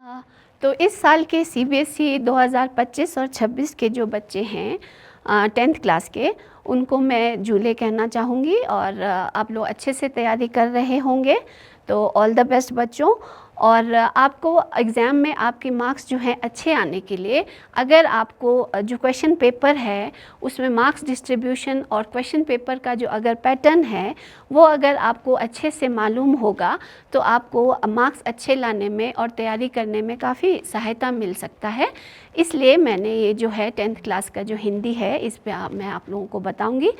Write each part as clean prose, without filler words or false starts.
हाँ, तो इस साल के सीबीएसई 2025 और 26 के जो बच्चे हैं 10th क्लास के, उनको मैं जूले कहना चाहूँगी। और आप लोग अच्छे से तैयारी कर रहे होंगे, तो ऑल द बेस्ट बच्चों। और आपको एग्ज़ाम में आपके मार्क्स जो हैं अच्छे आने के लिए, अगर आपको जो क्वेश्चन पेपर है उसमें मार्क्स डिस्ट्रीब्यूशन और क्वेश्चन पेपर का जो अगर पैटर्न है वो अगर आपको अच्छे से मालूम होगा, तो आपको मार्क्स अच्छे लाने में और तैयारी करने में काफ़ी सहायता मिल सकता है। इसलिए मैंने ये जो है 10th क्लास का जो हिंदी है, इस पे मैं आप लोगों को बताऊंगी।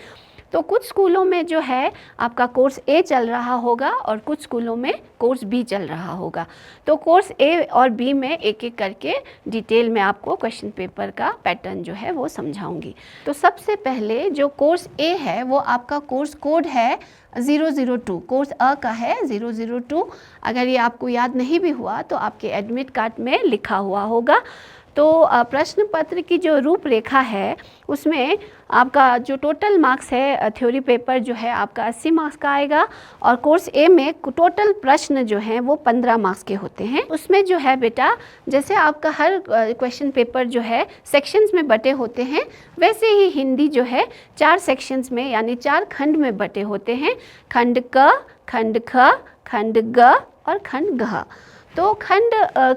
तो कुछ स्कूलों में जो है आपका कोर्स ए चल रहा होगा और कुछ स्कूलों में कोर्स बी चल रहा होगा। तो कोर्स ए और बी में एक एक करके डिटेल में आपको क्वेश्चन पेपर का पैटर्न जो है वो समझाऊंगी। तो सबसे पहले जो कोर्स ए है वो आपका कोर्स कोड है 002, कोर्स अ का है 002। अगर ये आपको याद नहीं भी हुआ तो आपके एडमिट कार्ड में लिखा हुआ होगा। तो प्रश्न पत्र की जो रूपरेखा है उसमें आपका जो टोटल मार्क्स है, थ्योरी पेपर जो है आपका 80 मार्क्स का आएगा। और कोर्स ए में टोटल प्रश्न जो हैं वो 15 मार्क्स के होते हैं। उसमें जो है बेटा, जैसे आपका हर क्वेश्चन पेपर जो है सेक्शंस में बटे होते हैं, वैसे ही हिंदी जो है 4 सेक्शंस में यानी 4 खंड में बटे होते हैं। खंड क, खंड ख, खंड ग और खंड घ। तो खंड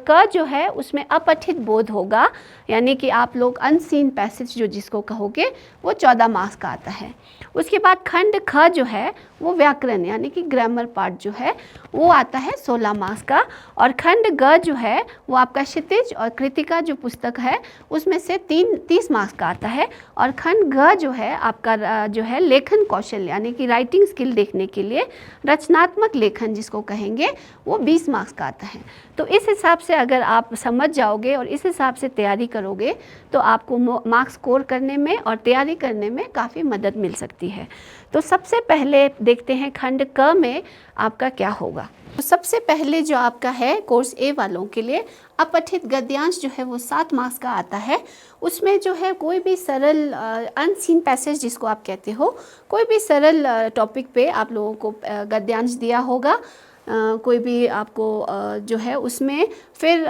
क जो है उसमें अपठित बोध होगा, यानी कि आप लोग अनसीन पैसेज जो जिसको कहोगे वो 14 मार्क्स का आता है। उसके बाद खंड ख जो है वो व्याकरण यानी कि ग्रामर पार्ट जो है वो आता है 16 मार्क्स का। और खंड ग जो है वो आपका क्षितिज और कृतिका जो पुस्तक है उसमें से 30 मार्क्स का आता है। और खंड घ जो है आपका जो है लेखन कौशल यानी कि राइटिंग स्किल देखने के लिए रचनात्मक लेखन जिसको कहेंगे वो 20 मार्क्स का आता है। तो इस हिसाब से अगर आप समझ जाओगे और इस हिसाब से तैयारी करोगे तो आपको मार्क्स स्कोर करने में और तैयारी करने में काफ़ी मदद मिल सकती है। तो सबसे पहले देखते हैं खंड क में आपका क्या होगा। तो सबसे पहले जो आपका है कोर्स ए वालों के लिए अपठित गद्यांश जो है वो 7 मार्क्स का आता है। उसमें जो है कोई भी सरल अनसीन पैसेज जिसको आप कहते हो, कोई भी सरल टॉपिक पे आप लोगों को गद्यांश दिया होगा। कोई भी आपको जो है उसमें फिर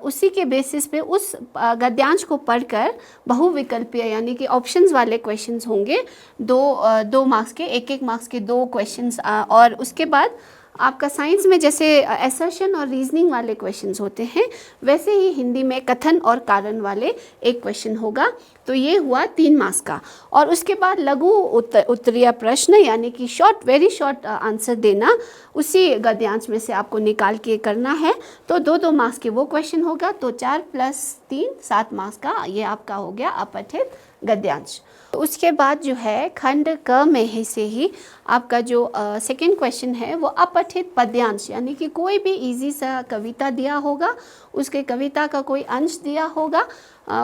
उसी के बेसिस पे उस गद्यांश को पढ़कर बहुविकल्पीय यानी कि ऑप्शंस वाले क्वेश्चंस होंगे, दो मार्क्स के, एक मार्क्स के 2 क्वेश्चंस। और उसके बाद आपका साइंस में जैसे असर्शन और रीजनिंग वाले क्वेश्चंस होते हैं, वैसे ही हिंदी में कथन और कारण वाले एक क्वेश्चन होगा। तो ये हुआ 3 मार्क्स का। और उसके बाद लघु उत्तरीय प्रश्न यानी कि शॉर्ट, वेरी शॉर्ट आंसर देना उसी गद्यांश में से आपको निकाल के करना है। तो 2 मार्क्स के वो क्वेश्चन होगा। तो 4 + 3 7 मार्क्स का ये आपका हो गया अपठित गद्यांश। तो उसके बाद जो है खंड क में ही से ही आपका जो सेकंड क्वेश्चन है वो अपठित पद्यांश यानी कि कोई भी इजी सा कविता दिया होगा, उसके कविता का कोई अंश दिया होगा,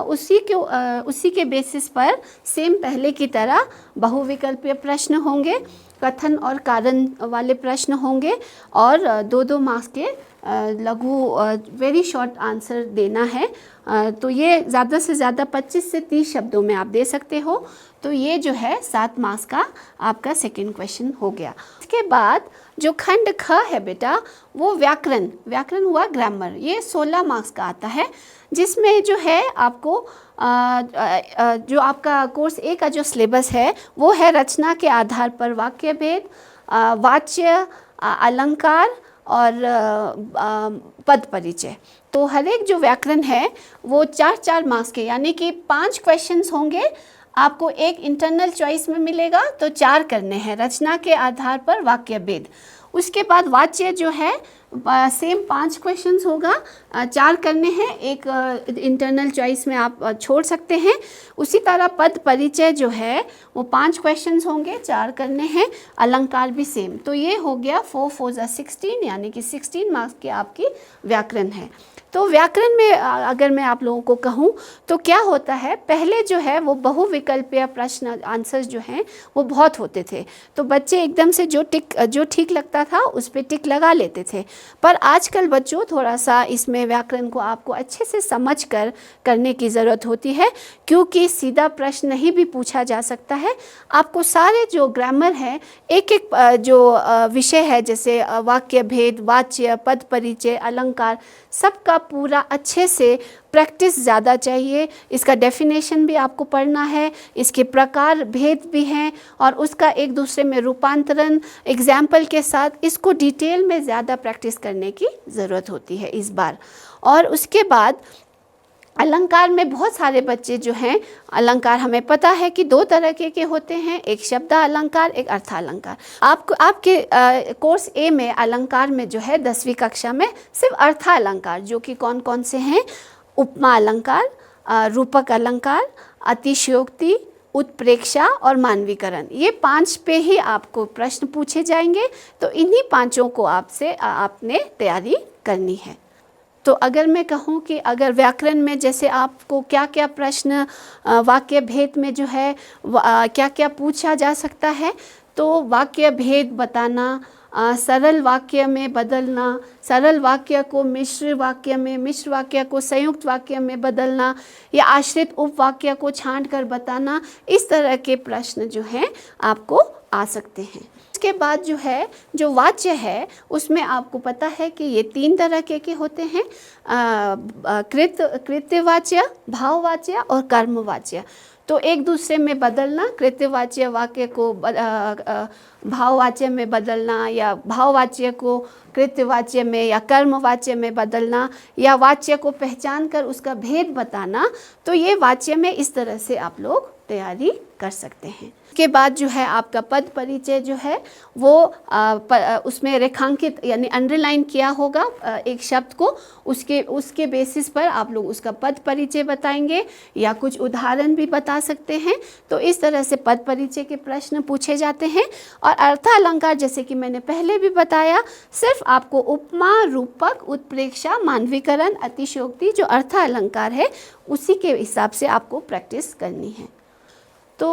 उसी के बेसिस पर सेम पहले की तरह बहुविकल्पीय प्रश्न होंगे, कथन और कारण वाले प्रश्न होंगे और 2 मार्क्स के लघु वेरी शॉर्ट आंसर देना है। तो ये ज़्यादा से ज़्यादा 25 से 30 शब्दों में आप दे सकते हो। तो ये जो है 7 मार्क्स का आपका सेकंड क्वेश्चन हो गया। इसके बाद जो खंड ख है बेटा वो व्याकरण हुआ ग्रामर, ये 16 मार्क्स का आता है, जिसमें जो है आपको जो आपका कोर्स ए का जो सिलेबस है वो है रचना के आधार पर वाक्य भेद, वाच्य, अलंकार और पद परिचय। तो हर एक जो व्याकरण है वो 4-4 मार्क्स के यानी कि 5 क्वेश्चंस होंगे। आपको एक इंटरनल चॉइस में मिलेगा तो 4 करने हैं रचना के आधार पर वाक्य भेद। उसके बाद वाच्य जो है सेम 5 क्वेश्चंस होगा, 4 करने हैं, एक इंटरनल चॉइस में आप छोड़ सकते हैं। उसी तरह पद परिचय जो है वो 5 क्वेश्चंस होंगे, 4 करने हैं, अलंकार भी सेम। तो ये हो गया 4 × 4 = 16 यानी कि 16 मार्क्स की आपकी व्याकरण है। तो व्याकरण में अगर मैं आप लोगों को कहूँ तो क्या होता है, पहले जो है वो बहुविकल्पीय प्रश्न आंसर्स जो हैं वो बहुत होते थे। तो बच्चे एकदम से जो ठीक लगता था उस पर टिक लगा लेते थे। पर आजकल बच्चों थोड़ा सा इसमें व्याकरण को आपको अच्छे से समझ कर करने की ज़रूरत होती है, क्योंकि सीधा प्रश्न नहीं भी पूछा जा सकता है। आपको सारे जो ग्रामर है, एक एक जो विषय है, जैसे वाक्य भेद, वाच्य, पद परिचय, अलंकार, सबका पूरा अच्छे से प्रैक्टिस ज़्यादा चाहिए। इसका डेफिनेशन भी आपको पढ़ना है, इसके प्रकार भेद भी हैं और उसका एक दूसरे में रूपांतरण एग्जाम्पल के साथ इसको डिटेल में ज़्यादा प्रैक्टिस करने की ज़रूरत होती है इस बार। और उसके बाद अलंकार में बहुत सारे बच्चे जो हैं, अलंकार हमें पता है कि दो तरह के होते हैं, एक शब्द अलंकार, एक अर्थालंकार। आपको आपके कोर्स ए में अलंकार में जो है 10वीं कक्षा में सिर्फ अर्थालंकार, जो कि कौन कौन से हैं, उपमा अलंकार, रूपक अलंकार, अतिशयोक्ति, उत्प्रेक्षा और मानवीकरण, ये 5 पे ही आपको प्रश्न पूछे जाएंगे। तो इन्हीं 5 को आपने तैयारी करनी है। तो अगर मैं कहूँ कि अगर व्याकरण में जैसे आपको क्या क्या प्रश्न वाक्य भेद में जो है क्या क्या पूछा जा सकता है, तो वाक्य भेद बताना, सरल वाक्य में बदलना, सरल वाक्य को मिश्र वाक्य में, मिश्र वाक्य को संयुक्त वाक्य में बदलना, या आश्रित उपवाक्य को छांट कर बताना, इस तरह के प्रश्न जो हैं आपको आ सकते हैं। उसके बाद जो है, जो वाच्य है, उसमें आपको पता है कि ये 3 तरह के होते हैं, कृत्यवाच्य, भाववाच्य और कर्मवाच्य। तो एक दूसरे में बदलना, कृत्यवाच्य वाक्य को भाववाच्य में बदलना, या भाववाच्य को कृत्यवाच्य में या कर्मवाच्य में बदलना, या वाच्य को पहचान कर उसका भेद बताना। तो ये वाच्य में इस तरह से आप लोग तैयारी कर सकते हैं। उसके बाद जो है आपका पद परिचय जो है वो उसमें रेखांकित यानी अंडरलाइन किया होगा एक शब्द को, उसके बेसिस पर आप लोग उसका पद परिचय बताएंगे या कुछ उदाहरण भी बता सकते हैं। तो इस तरह से पद परिचय के प्रश्न पूछे जाते हैं। और अर्थालंकार, जैसे कि मैंने पहले भी बताया, सिर्फ आपको उपमा, रूपक, उत्प्रेक्षा, मानवीकरण, अतिशयोक्ति, जो अर्थालंकार है उसी के हिसाब से आपको प्रैक्टिस करनी है। तो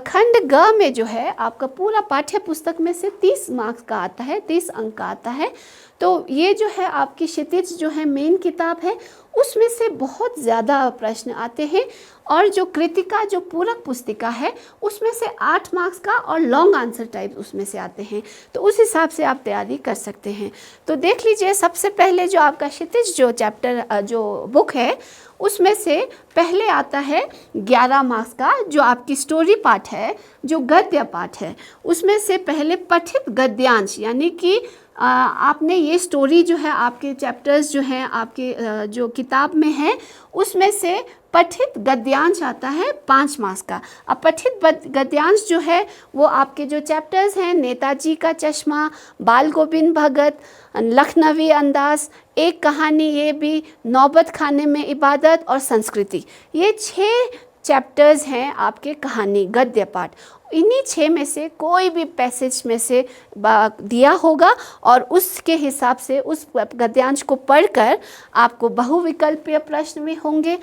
खंड ग में जो है आपका पूरा पाठ्य पुस्तक में से 30 मार्क्स का आता है, 30 अंक का आता है। तो ये जो है आपकी क्षितिज जो है मेन किताब है, उसमें से बहुत ज़्यादा प्रश्न आते हैं। और जो कृतिका जो पूरक पुस्तिका है उसमें से 8 मार्क्स का और लॉन्ग आंसर टाइप उसमें से आते हैं। तो उस हिसाब से आप तैयारी कर सकते हैं। तो देख लीजिए, सबसे पहले जो आपका क्षितिज जो चैप्टर जो बुक है उसमें से पहले आता है 11 मार्क्स का, जो आपकी स्टोरी पार्ट है, जो गद्य पार्ट है, उसमें से पहले पठित गद्यांश, यानी कि आपने ये स्टोरी जो है आपके चैप्टर्स जो हैं आपके जो किताब में है उसमें से पठित गद्यांश आता है 5 मार्क्स का। अब पठित गद्यांश जो है वो आपके जो चैप्टर्स हैं, नेताजी का चश्मा, बाल गोविंद भगत, लखनवी अंदाज, एक कहानी ये भी, नौबत खाने में इबादत और संस्कृति, ये 6 चैप्टर्स हैं आपके कहानी गद्य पाठ। इन्हीं 6 में से कोई भी पैसेज में से दिया होगा और उसके हिसाब से उस गद्यांश को पढ़कर आपको बहुविकल्पीय प्रश्न भी होंगे,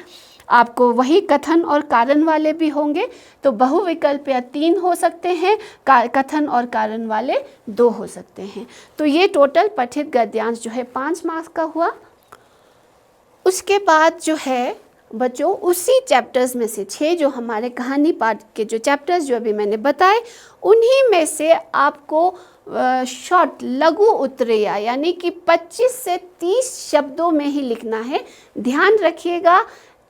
आपको वही कथन और कारण वाले भी होंगे। तो बहुविकल्पीय 3 हो सकते हैं, कथन और कारण वाले 2 हो सकते हैं। तो ये टोटल पठित गद्यांश जो है 5 मार्क्स का हुआ। उसके बाद जो है बच्चों उसी चैप्टर्स में से 6 जो हमारे कहानी पाठ के जो चैप्टर्स जो अभी मैंने बताए, उन्हीं में से आपको शॉर्ट लघु उत्तरीय यानी कि 25 से 30 शब्दों में ही लिखना है। ध्यान रखिएगा,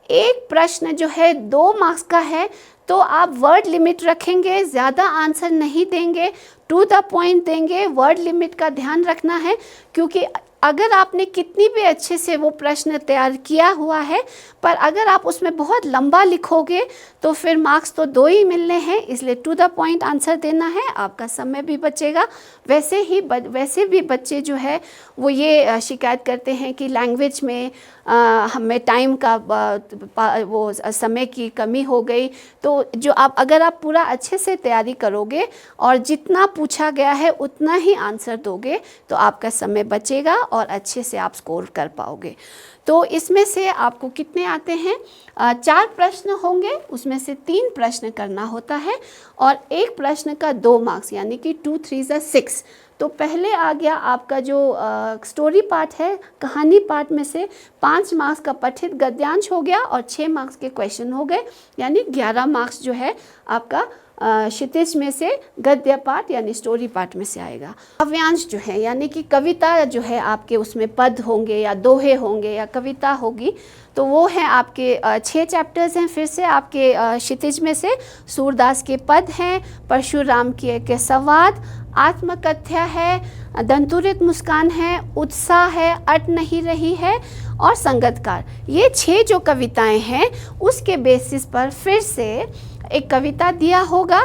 एक प्रश्न जो है 2 मार्क्स का है, तो आप वर्ड लिमिट रखेंगे, ज़्यादा आंसर नहीं देंगे, टू द पॉइंट देंगे। वर्ड लिमिट का ध्यान रखना है, क्योंकि अगर आपने कितनी भी अच्छे से वो प्रश्न तैयार किया हुआ है, पर अगर आप उसमें बहुत लंबा लिखोगे तो फिर मार्क्स तो 2 ही मिलने हैं। इसलिए टू द पॉइंट आंसर देना है, आपका समय भी बचेगा। वैसे भी बच्चे जो है वो ये शिकायत करते हैं कि लैंग्वेज में हमें टाइम का वो समय की कमी हो गई। तो जो अगर आप पूरा अच्छे से तैयारी करोगे और जितना पूछा गया है उतना ही आंसर दोगे तो आपका समय बचेगा और अच्छे से आप स्कोर कर पाओगे। तो इसमें से आपको कितने आते हैं, 4 प्रश्न होंगे, उसमें से 3 प्रश्न करना होता है और एक प्रश्न का 2 मार्क्स यानी कि 2 3 6। तो पहले आ गया आपका जो स्टोरी पार्ट है, कहानी पार्ट में से 5 मार्क्स का पठित गद्यांश हो गया और 6 मार्क्स के क्वेश्चन हो गए, यानी 11 मार्क्स जो है आपका क्षितिज में से गद्य पाठ यानी स्टोरी पार्ट में से आएगा। काव्यांश जो है यानी कि कविता जो है आपके उसमें पद होंगे या दोहे होंगे या कविता होगी, तो वो है आपके 6 चैप्टर्स हैं। फिर से आपके क्षितिज में से सूरदास के पद हैं, परशुराम के संवाद, आत्मकथ्या है, दंतुरित मुस्कान है, उत्साह है, अट नहीं रही है और संगतकार। ये 6 जो कविताएं हैं उसके बेसिस पर फिर से एक कविता दिया होगा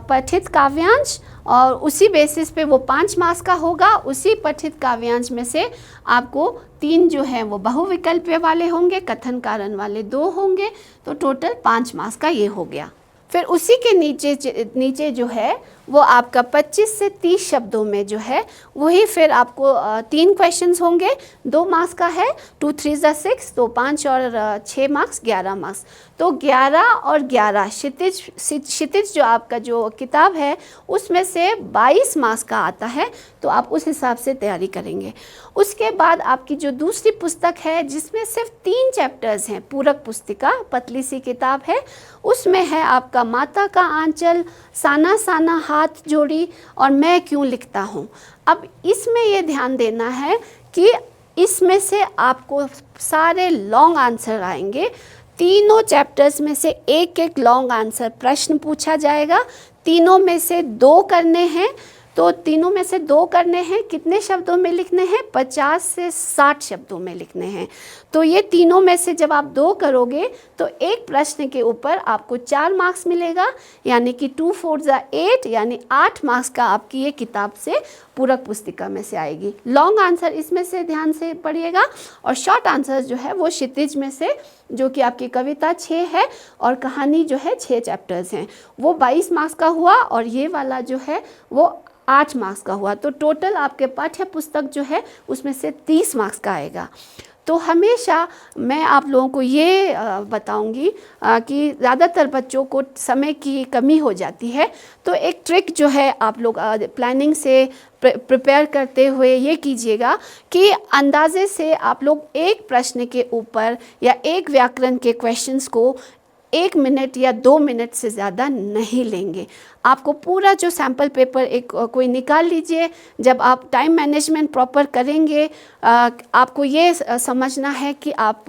पठित काव्यांश, और उसी बेसिस पे वो 5 मार्क्स का होगा। उसी पठित काव्यांश में से आपको 3 जो है वो बहुविकल्पीय वाले होंगे, कथन कारण वाले 2 होंगे, तो टोटल 5 मार्क्स का ये हो गया। फिर उसी के नीचे जो है वो आपका 25 से 30 शब्दों में जो है वही फिर आपको 3 क्वेश्चंस होंगे, 2 मार्क्स का है, 2 3 6, तो 5 और 6 मार्क्स 11 मार्क्स। तो 11 और 11 क्षितिज जो आपका जो किताब है उसमें से 22 मार्क्स का आता है, तो आप उस हिसाब से तैयारी करेंगे। उसके बाद आपकी जो दूसरी पुस्तक है जिसमें सिर्फ 3 चैप्टर्स हैं, पूरक पुस्तिका पतली सी किताब है, उसमें है आपका माता का आंचल, साना साना हाथ जोड़ी और मैं क्यों लिखता हूँ। अब इसमें ये ध्यान देना है कि इसमें से आपको सारे लॉन्ग आंसर आएंगे। तीनों चैप्टर्स में से एक लॉन्ग आंसर प्रश्न पूछा जाएगा। तीनों में से 2 करने हैं, तो तीनों में से 2 करने हैं, कितने शब्दों में लिखने हैं? 50 से 60 शब्दों में लिखने हैं। तो ये तीनों में से जब आप 2 करोगे तो एक प्रश्न के ऊपर आपको 4 मार्क्स मिलेगा, यानी कि 2 4 जा 8, यानी 8 मार्क्स का आपकी ये किताब से पूरक पुस्तिका में से आएगी। लॉन्ग आंसर इसमें से ध्यान से पढ़िएगा, और शॉर्ट आंसर जो है वो क्षितिज में से, जो कि आपकी कविता 6 है और कहानी जो है 6 चैप्टर्स हैं, वो 22 मार्क्स का हुआ, और ये वाला जो है वो 8 मार्क्स का हुआ। तो टोटल आपके पाठ्य पुस्तक जो है उसमें से 30 मार्क्स का आएगा। तो हमेशा मैं आप लोगों को ये बताऊंगी कि ज़्यादातर बच्चों को समय की कमी हो जाती है, तो एक ट्रिक जो है आप लोग प्लानिंग से प्रिपेयर करते हुए ये कीजिएगा कि अंदाजे से आप लोग एक प्रश्न के ऊपर या एक व्याकरण के क्वेश्चंस को 1 मिनट या 2 मिनट से ज़्यादा नहीं लेंगे। आपको पूरा जो सैम्पल पेपर एक कोई निकाल लीजिए। जब आप टाइम मैनेजमेंट प्रॉपर करेंगे, आपको ये समझना है कि आप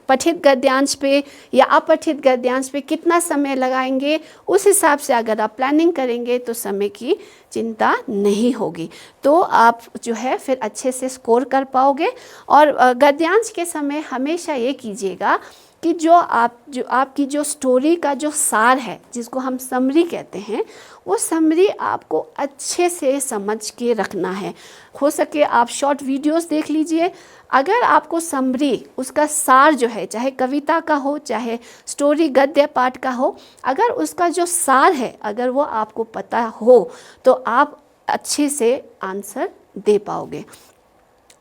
पठित गद्यांश पे या अपठित गद्यांश पे कितना समय लगाएंगे। उस हिसाब से अगर आप प्लानिंग करेंगे तो समय की चिंता नहीं होगी, तो आप जो है फिर अच्छे से स्कोर कर पाओगे। और गद्यांश के समय हमेशा ये कीजिएगा कि जो आपकी जो स्टोरी का जो सार है, जिसको हम समरी कहते हैं, वो समरी आपको अच्छे से समझ के रखना है। हो सके आप शॉर्ट वीडियोस देख लीजिए। अगर आपको समरी, उसका सार जो है, चाहे कविता का हो चाहे स्टोरी गद्य पाठ का हो, अगर उसका जो सार है अगर वो आपको पता हो तो आप अच्छे से आंसर दे पाओगे।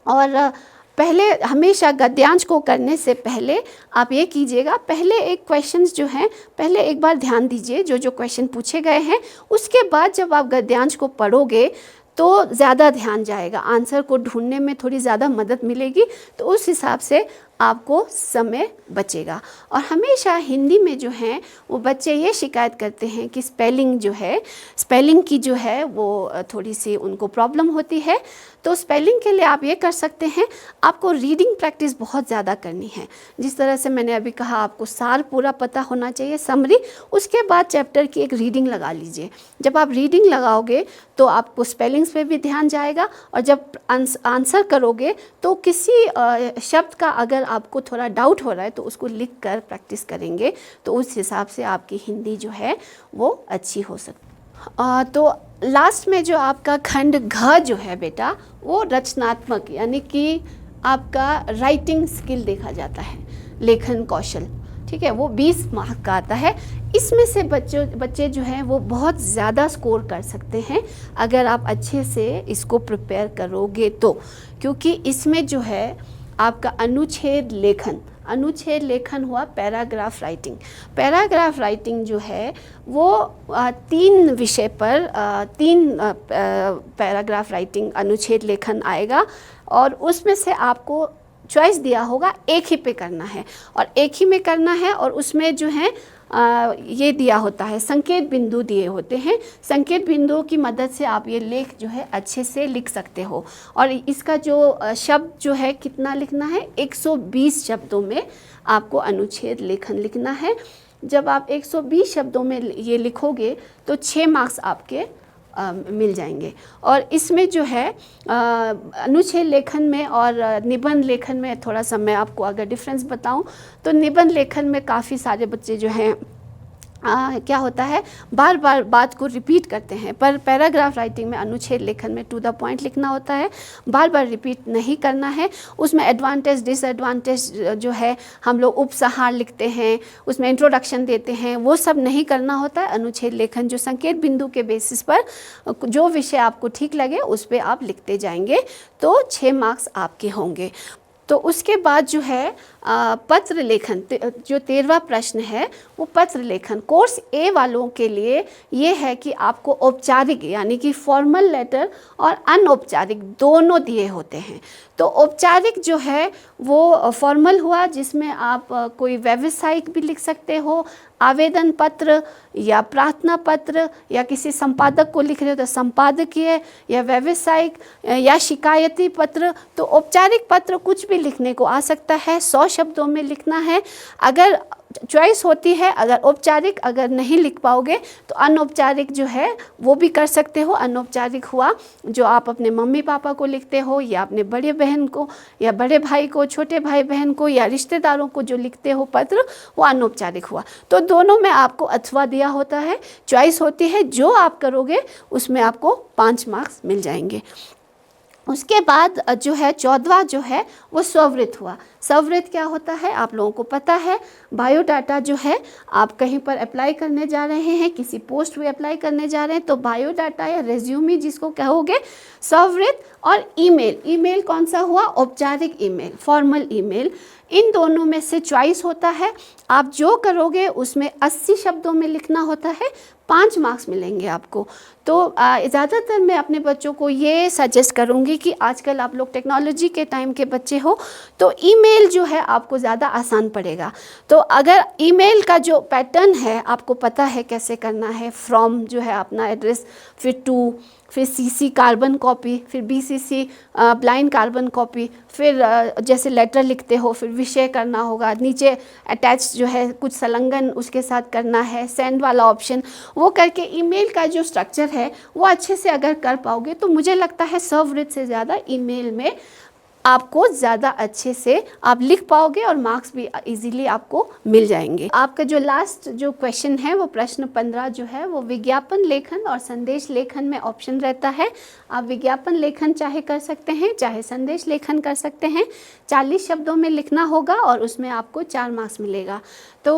और पहले हमेशा गद्यांश को करने से पहले आप ये कीजिएगा, पहले एक क्वेश्चंस जो हैं पहले एक बार ध्यान दीजिए जो क्वेश्चन पूछे गए हैं। उसके बाद जब आप गद्यांश को पढ़ोगे तो ज़्यादा ध्यान जाएगा, आंसर को ढूंढने में थोड़ी ज़्यादा मदद मिलेगी, तो उस हिसाब से आपको समय बचेगा। और हमेशा हिंदी में जो है वो बच्चे ये शिकायत करते हैं कि स्पेलिंग जो है, स्पेलिंग की जो है वो थोड़ी सी उनको प्रॉब्लम होती है। तो स्पेलिंग के लिए आप ये कर सकते हैं, आपको रीडिंग प्रैक्टिस बहुत ज़्यादा करनी है। जिस तरह से मैंने अभी कहा, आपको सार पूरा पता होना चाहिए, समरी, उसके बाद चैप्टर की एक रीडिंग लगा लीजिए। जब आप रीडिंग लगाओगे तो आपको स्पेलिंग्स पे भी ध्यान जाएगा, और जब आंसर करोगे तो किसी शब्द का अगर आपको थोड़ा डाउट हो रहा है तो उसको लिख कर प्रैक्टिस करेंगे, तो उस हिसाब से आपकी हिंदी जो है वो अच्छी हो सकती है। तो लास्ट में जो आपका खंड घ जो है बेटा, वो रचनात्मक यानी कि आपका राइटिंग स्किल देखा जाता है, लेखन कौशल, ठीक है, वो 20 मार्क्स का आता है। इसमें से बच्चे जो हैं वो बहुत ज़्यादा स्कोर कर सकते हैं अगर आप अच्छे से इसको प्रिपेयर करोगे तो, क्योंकि इसमें जो है आपका अनुच्छेद लेखन। अनुच्छेद लेखन हुआ पैराग्राफ राइटिंग। पैराग्राफ राइटिंग जो है वो 3 विषय पर 3 पैराग्राफ राइटिंग अनुच्छेद लेखन आएगा और उसमें से आपको चॉइस दिया होगा एक ही पे करना है और एक ही में करना है और उसमें जो है ये दिया होता है, संकेत बिंदु दिए होते हैं। संकेत बिंदुओं की मदद से आप ये लेख जो है अच्छे से लिख सकते हो और इसका जो शब्द जो है कितना लिखना है, 120 शब्दों में आपको अनुच्छेद लेखन लिखना है। जब आप 120 शब्दों में ये लिखोगे तो 6 मार्क्स आपके मिल जाएंगे। और इसमें जो है अनुच्छेद लेखन में और निबंध लेखन में थोड़ा सा मैं आपको अगर डिफरेंस बताऊं तो निबंध लेखन में काफ़ी सारे बच्चे जो हैं क्या होता है, बार बार बात को रिपीट करते हैं, पर पैराग्राफ राइटिंग में अनुच्छेद लेखन में टू द पॉइंट लिखना होता है, बार बार रिपीट नहीं करना है। उसमें एडवांटेज डिसएडवांटेज जो है, हम लोग उपसंहार लिखते हैं, उसमें इंट्रोडक्शन देते हैं, वो सब नहीं करना होता है। अनुच्छेद लेखन जो संकेत बिंदु के बेसिस पर जो विषय आपको ठीक लगे उस पर आप लिखते जाएंगे तो 6 मार्क्स आपके होंगे। तो उसके बाद जो है पत्र लेखन, जो 13वां प्रश्न है वो पत्र लेखन। कोर्स ए वालों के लिए ये है कि आपको औपचारिक यानी कि फॉर्मल लेटर और अनौपचारिक दोनों दिए होते हैं। तो औपचारिक जो है वो फॉर्मल हुआ जिसमें आप कोई व्यावसायिक भी लिख सकते हो, आवेदन पत्र या प्रार्थना पत्र, या किसी संपादक को लिख रहे हो तो संपादकीय या व्यावसायिक या शिकायती पत्र। तो औपचारिक पत्र कुछ भी लिखने को आ सकता है, 100 शब्दों में लिखना है। अगर चॉइस होती है, अगर औपचारिक अगर नहीं लिख पाओगे तो अनौपचारिक जो है वो भी कर सकते हो। अनौपचारिक हुआ जो आप अपने मम्मी पापा को लिखते हो या अपने बड़े बहन को या बड़े भाई को, छोटे भाई बहन को या रिश्तेदारों को जो लिखते हो पत्र, वो अनौपचारिक हुआ। तो दोनों में आपको अथवा दिया होता है, चॉइस होती है, जो आप करोगे उसमें आपको 5 मार्क्स मिल जाएंगे। उसके बाद जो है 14वां जो है वो स्ववृत्त हुआ। स्ववृत्त क्या होता है आप लोगों को पता है, बायोडाटा जो है आप कहीं पर अप्लाई करने जा रहे हैं, किसी पोस्ट पे अप्लाई करने जा रहे हैं तो बायोडाटा या रेज्यूमी जिसको कहोगे, स्ववृत्त और ईमेल। ईमेल कौन सा हुआ, औपचारिक ईमेल, फॉर्मल ईमेल। इन दोनों में से चॉइस होता है, आप जो करोगे उसमें 80 शब्दों में लिखना होता है, 5 मार्क्स मिलेंगे आपको। तो ज़्यादातर मैं अपने बच्चों को ये सजेस्ट करूँगी कि आजकल आप लोग टेक्नोलॉजी के टाइम के बच्चे हो तो ईमेल जो है आपको ज़्यादा आसान पड़ेगा। तो अगर ईमेल का जो पैटर्न है आपको पता है कैसे करना है, फ्रॉम जो है अपना एड्रेस, फिर टू, फिर सीसी कार्बन कॉपी, फिर बीसीसी ब्लाइंड कार्बन कॉपी, फिर जैसे लेटर लिखते हो फिर विषय करना होगा, नीचे अटैच जो है कुछ संलग्न उसके साथ करना है, सेंड वाला ऑप्शन, वो करके ईमेल का जो स्ट्रक्चर है वो अच्छे से अगर कर पाओगे तो मुझे लगता है स्ववृत्त से ज़्यादा ईमेल में आपको ज़्यादा अच्छे से आप लिख पाओगे और मार्क्स भी इजीली आपको मिल जाएंगे। आपका जो लास्ट जो क्वेश्चन है वो प्रश्न 15 जो है वो विज्ञापन लेखन और संदेश लेखन में ऑप्शन रहता है। आप विज्ञापन लेखन चाहे कर सकते हैं चाहे संदेश लेखन कर सकते हैं। 40 शब्दों में लिखना होगा और उसमें आपको 4 मार्क्स मिलेगा। तो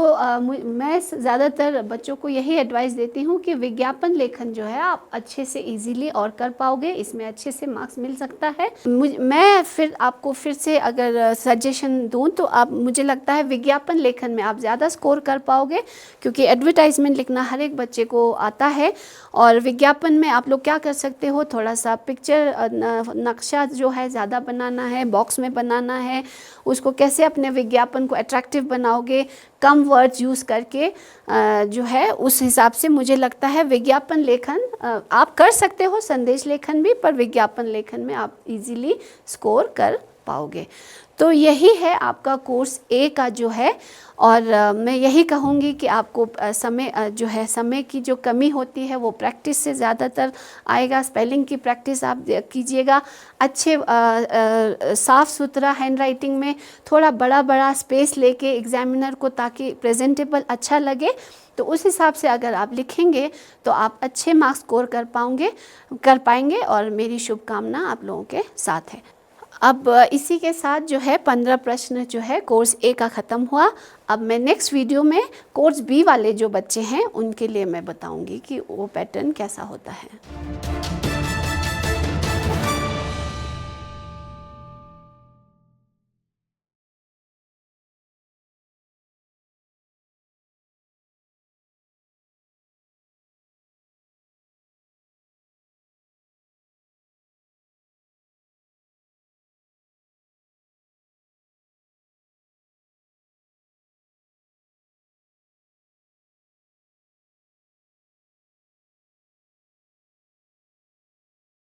मैं ज़्यादातर बच्चों को यही एडवाइस देती हूँ कि विज्ञापन लेखन जो है आप अच्छे से इजीली और कर पाओगे, इसमें अच्छे से मार्क्स मिल सकता है। मैं फिर आपको फिर से अगर सजेशन दूँ तो आप, मुझे लगता है विज्ञापन लेखन में आप ज़्यादा स्कोर कर पाओगे क्योंकि एडवर्टाइजमेंट लिखना हर एक बच्चे को आता है। और विज्ञापन में आप लोग क्या कर सकते हो, थोड़ा सा पिक्चर नक्शा जो है ज़्यादा बनाना है, बॉक्स में बनाना है, उसको कैसे अपने विज्ञापन को अट्रैक्टिव बनाओगे कम वर्ड्स यूज़ करके जो है, उस हिसाब से मुझे लगता है विज्ञापन लेखन आप कर सकते हो, संदेश लेखन भी, पर विज्ञापन लेखन में आप इजीली स्कोर कर पाओगे। तो यही है आपका कोर्स ए का जो है। और मैं यही कहूँगी कि आपको समय जो है, समय की जो कमी होती है वो प्रैक्टिस से ज़्यादातर आएगा। स्पेलिंग की प्रैक्टिस आप कीजिएगा, अच्छे साफ़ सुथरा हैंड राइटिंग में थोड़ा बड़ा बड़ा स्पेस लेके एग्जामिनर को, ताकि प्रेजेंटेबल अच्छा लगे। तो उस हिसाब से अगर आप लिखेंगे तो आप अच्छे मार्क्स स्कोर कर पाएंगे और मेरी शुभकामना आप लोगों के साथ है। अब इसी के साथ जो है 15 प्रश्न जो है कोर्स ए का ख़त्म हुआ। अब मैं नेक्स्ट वीडियो में कोर्स बी वाले जो बच्चे हैं उनके लिए मैं बताऊंगी कि वो पैटर्न कैसा होता है।